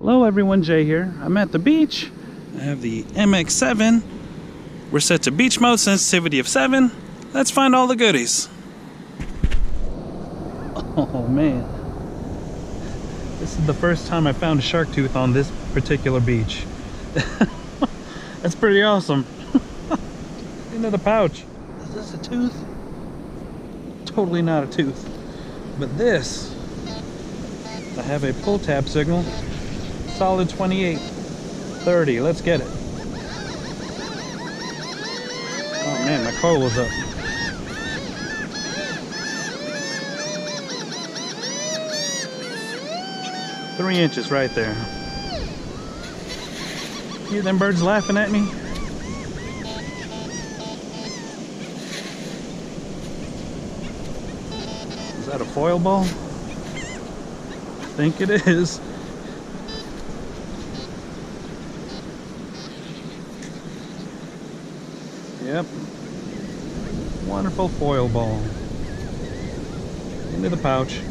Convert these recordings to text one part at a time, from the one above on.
Hello everyone, Jay here. I'm at the beach. I have the MX7. We're set to beach mode, sensitivity of 7. Let's find all the goodies. Oh man. This is the first time I found a shark tooth on this particular beach. That's pretty awesome. Into the pouch. Is this a tooth? Totally not a tooth. But this, I have a pull tab signal. Solid 28, 30. Let's get it. Oh man, my coil was up. Three inches right there. Hear them birds laughing at me? Is that a foil ball? I think it is. Yep. Wonderful foil ball. Into the pouch.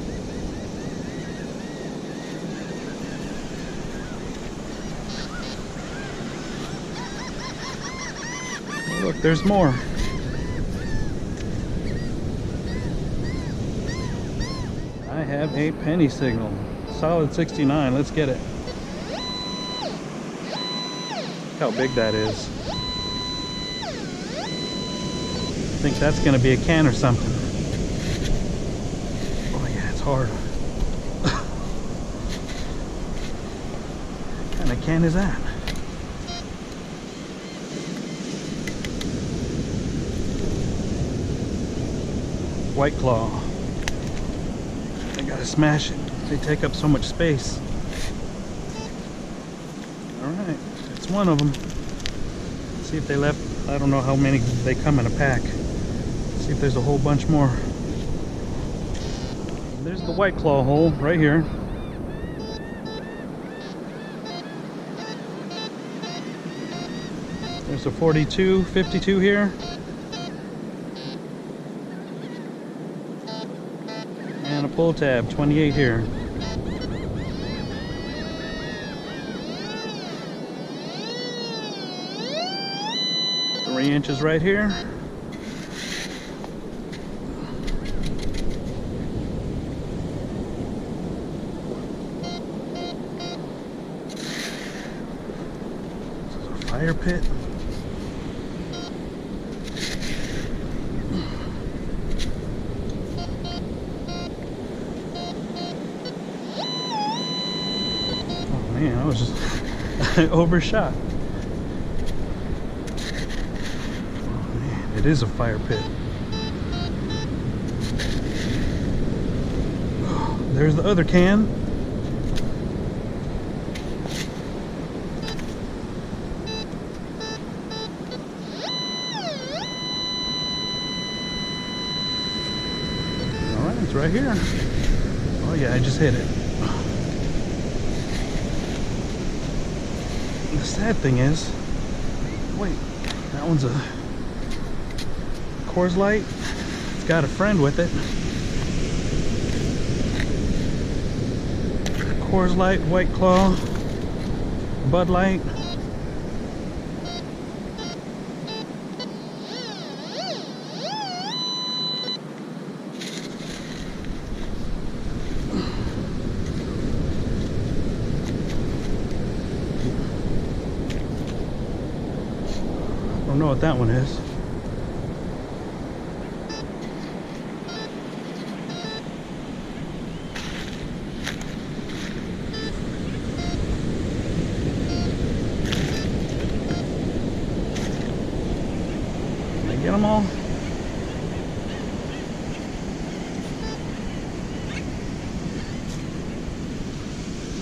Look, there's more. I have a penny signal. Solid 69. Let's get it. Look how big that is. I think that's going to be a can or something. Oh yeah, it's hard. What kind of can is that? White Claw. I gotta smash it. They take up so much space. Alright, that's one of them. Let's see if they left. I don't know how many they come in a pack. Let's see if there's a whole bunch more. There's the White Claw hole right here. There's a 42, 52 here. And a pull tab, 28 here. Three inches right here. This is a fire pit. Man, I was just I overshot. Oh man, it is a fire pit. Oh, there's the other can. Alright, it's right here. Oh yeah, I just hit it. The sad thing is, wait, that one's a Coors Light. It's got a friend with it. Coors Light, White Claw, Bud Light. I don't know what that one is. Did I get them all?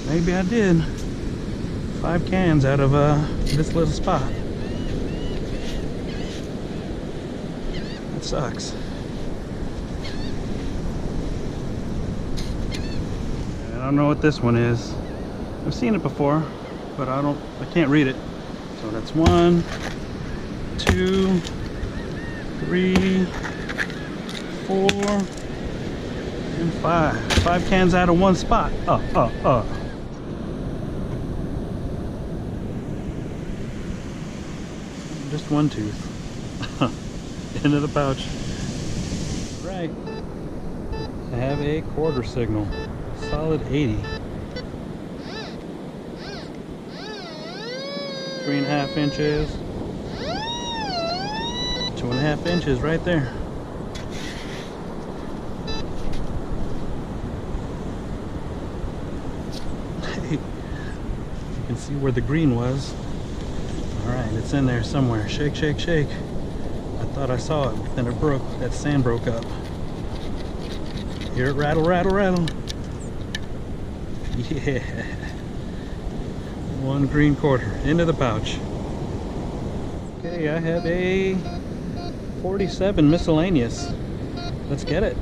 Maybe I did. 5 cans out of this little spot. Sucks. I don't know what this one is. I've seen it before, but I can't read it. So that's 1, 2, 3, 4, and 5. 5 cans out of one spot. just one tooth. Into the pouch. Right. I have a quarter signal. Solid 80. 3.5 inches. 2.5 inches right there. You can see where the green was. Alright, it's in there somewhere. Shake, shake, shake. I thought I saw it, but then it broke. That sand broke up. Hear it rattle, rattle, rattle. Yeah. One green quarter into the pouch. Okay, I have a 47 miscellaneous. Let's get it.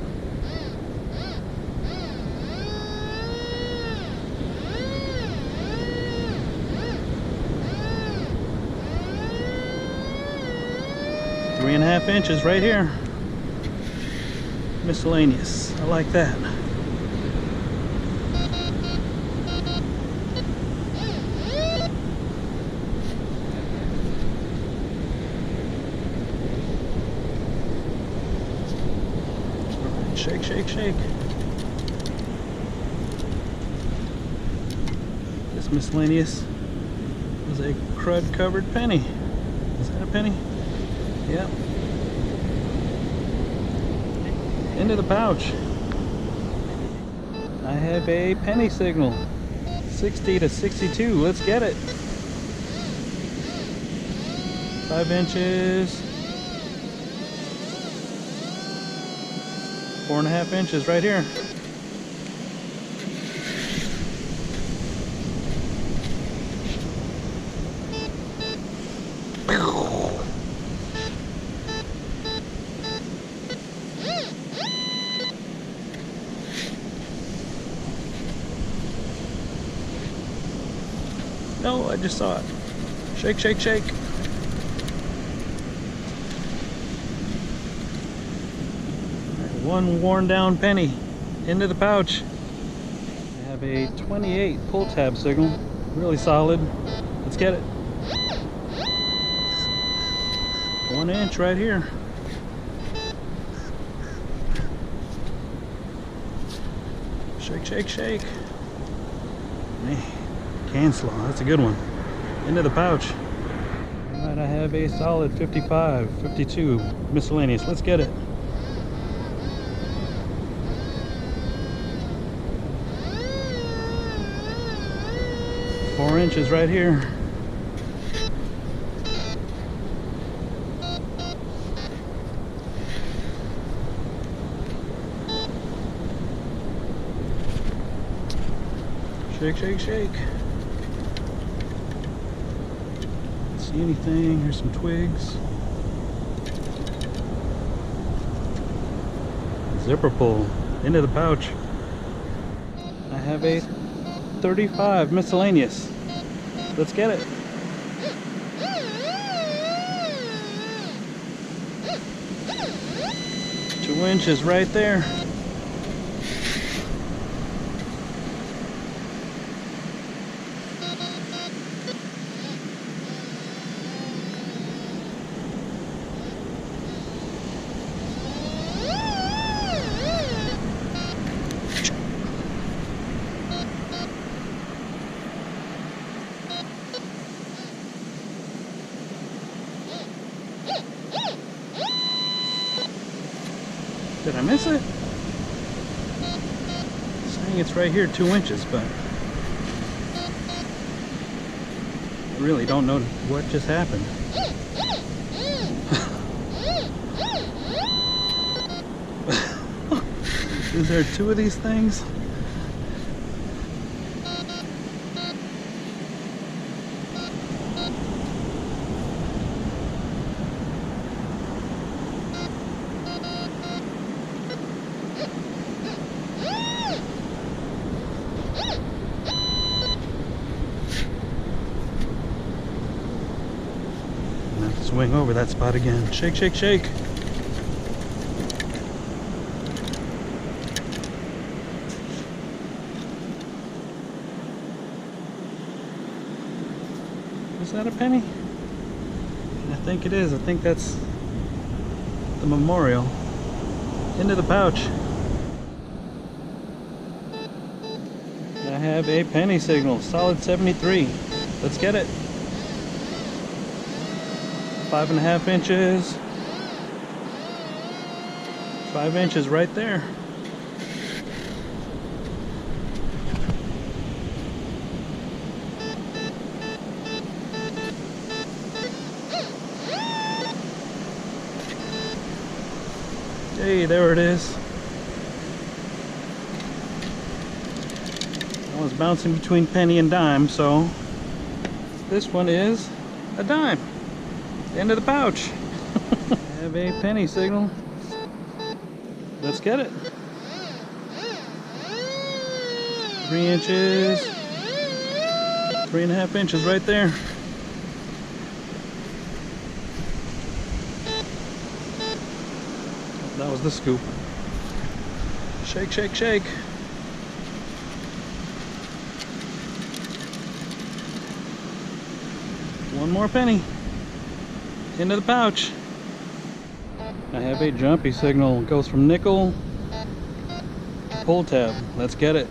Three and a half inches right here. Miscellaneous. I like that. Shake, shake, shake. This miscellaneous is a crud covered penny. Is that a penny? Yep. Into the pouch. I have a penny signal. 60 to 62. Let's get it. 5 inches. 4.5 inches right here. No, I just saw it. Shake, shake, shake. One worn down penny into the pouch. I have a 28 pull tab signal. Really solid. Let's get it. 1 inch right here. Shake, shake, shake. Man, cancel. That's a good one. Into the pouch. Alright, I have a solid 55, 52 miscellaneous. Let's get it. 4 inches right here. Shake, shake, shake. Don't see anything. Here's some twigs. Zipper pull into the pouch. I have a 35 miscellaneous. Let's get it. 2 inches right there. Did I miss it? It's saying it's right here, 2 inches, but I really don't know what just happened. Is there 2 of these things? Swing over that spot again. Shake, shake, shake. Is that a penny? I think it is. I think that's the memorial. Into the pouch. I have a penny signal, solid 73. Let's get it. 5.5 inches. 5 inches right there. Hey, there it is. I was bouncing between penny and dime, so this one is a dime. End of the pouch. I have a penny signal. Let's get it. 3 inches. 3.5 inches right there. That was the scoop. Shake, shake, shake. One more penny. Into the pouch. I have a jumpy signal. It goes from nickel to pull tab. Let's get it.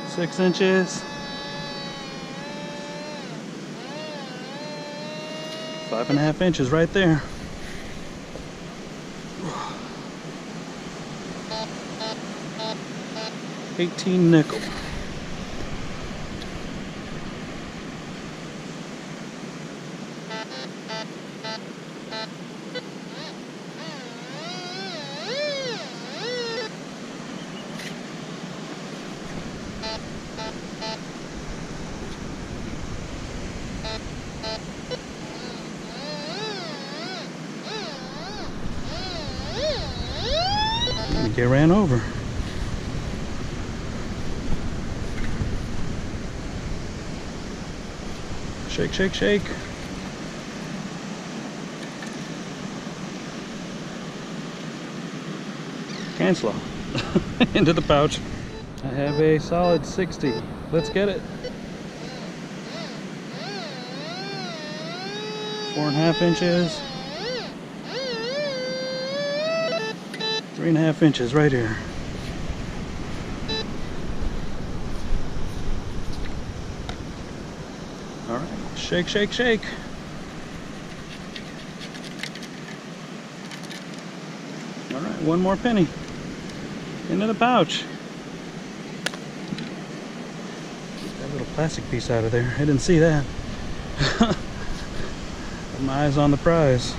Six inches. 5.5 inches right there. $18 nickel. Get ran over. Shake, shake, shake. Cancel. Into the pouch. I have a solid 60. Let's get it. 4.5 inches. 3.5 inches right here. All right, shake, shake, shake. All right, one more penny. Into the pouch. Get that little plastic piece out of there. I didn't see that. My eyes on the prize.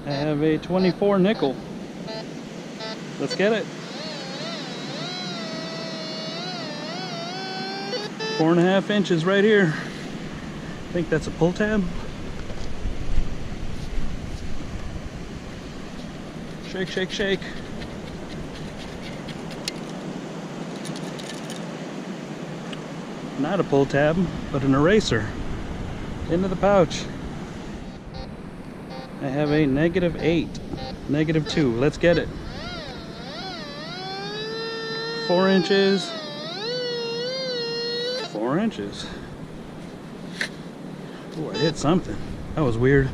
I have a 24 nickel. Let's get it. 4.5 inches right here. I think that's a pull tab. Shake, shake, shake. Not a pull tab, but an eraser. Into the pouch. I have a -8, -2. Let's get it. 4 inches. 4 inches. Oh, I hit something. That was weird.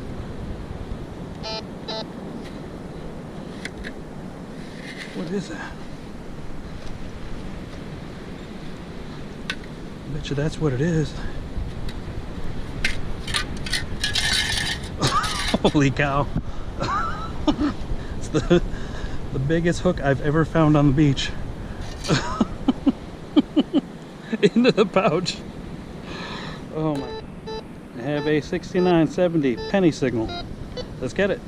What is that? I bet you that's what it is. Holy cow. It's the biggest hook I've ever found on the beach. Into the pouch. Oh my. I have a 6970 penny signal. Let's get it.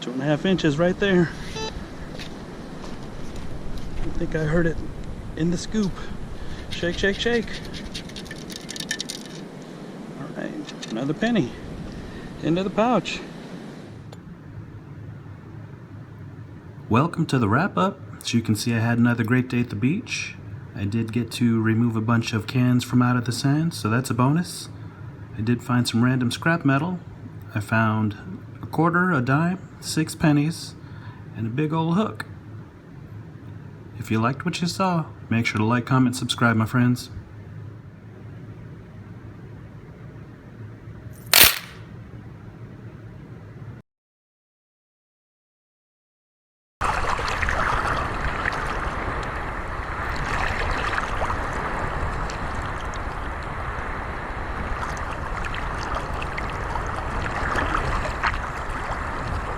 2.5 inches right there. I think I heard it in the scoop. Shake, shake, shake. All right, another penny. Into the pouch. Welcome to the wrap up. As you can see, I had another great day at the beach. I did get to remove a bunch of cans from out of the sand, so that's a bonus. I did find some random scrap metal. I found a quarter, a dime, 6 pennies, and a big old hook. If you liked what you saw, make sure to like, comment, subscribe, my friends.